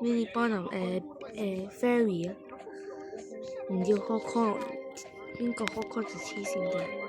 mini 幫人fairy 啊，唔要 hot call， 邊個 hot call 就黐線嘅。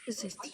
This is tea.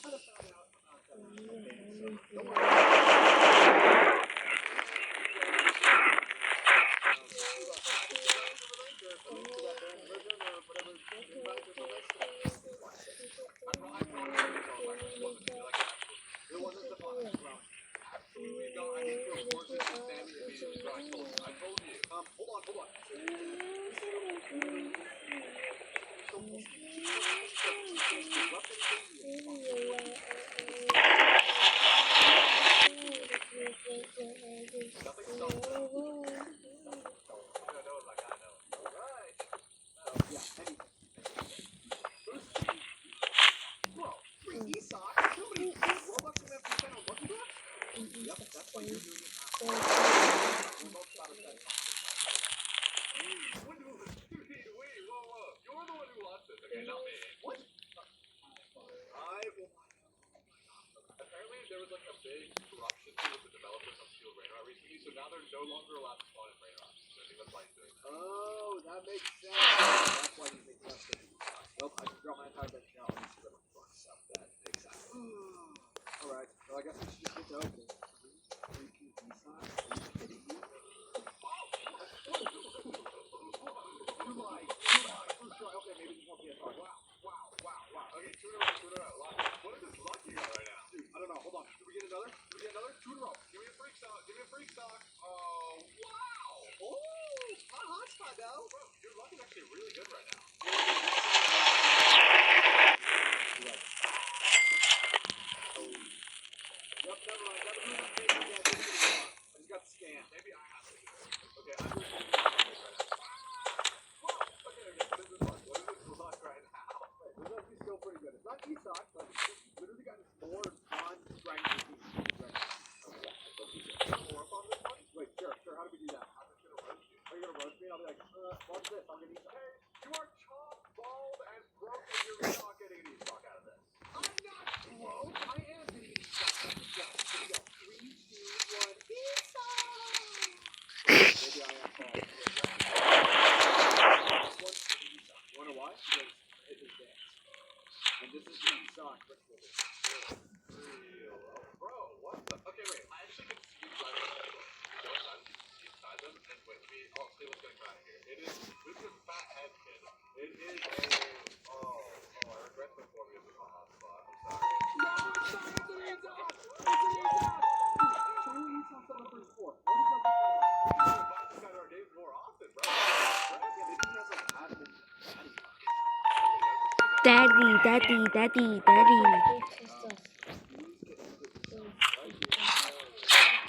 Daddy.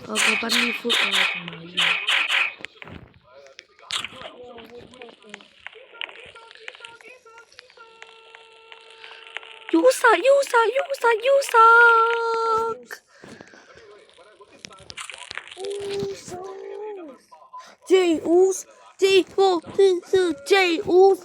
我個 bunny food 啊，同埋要。J-Us.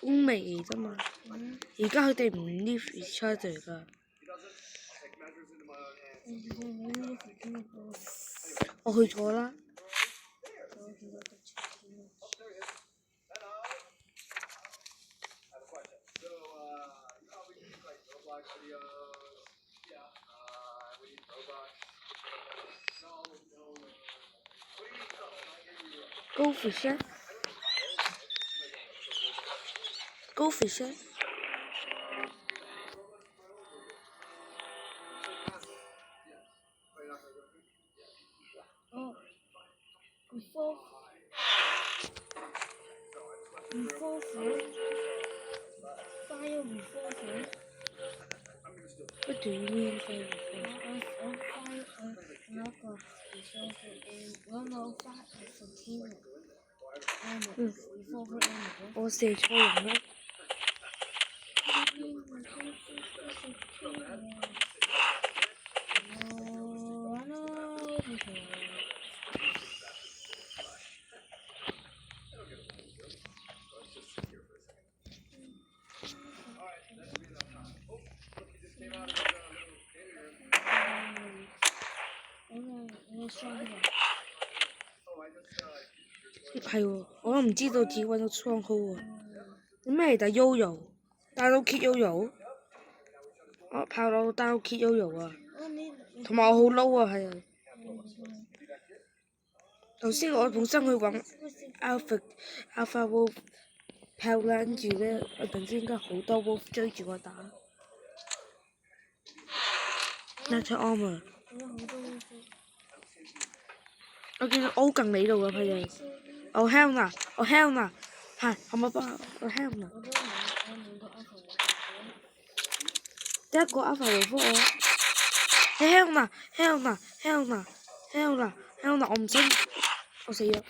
歐美啫嘛，而家佢哋唔 live each other 㗎。我去咗啦。Go fishing. Go fishing. Before revolver. Fire revolver. What do you mean fire revolver?我寫錯人啦。係喎，我都唔知道自己揾到倉號喎。咩嚟㗎 Yoyo？download kit Yoyo？我炮佬 download kit Yoyo 啊，同埋我好嬲啊，係啊。頭先我本身去揾 Alpha Wolf 炮跟住咧，我突然之間好多 Wolf 追住我打。Natural Armor。我見到 O 近你度啊，佢哋。我 Helena，我 Helena，係咪幫我 Helena？第一個 Alpha 回覆我。Helena，我唔想，我死咗。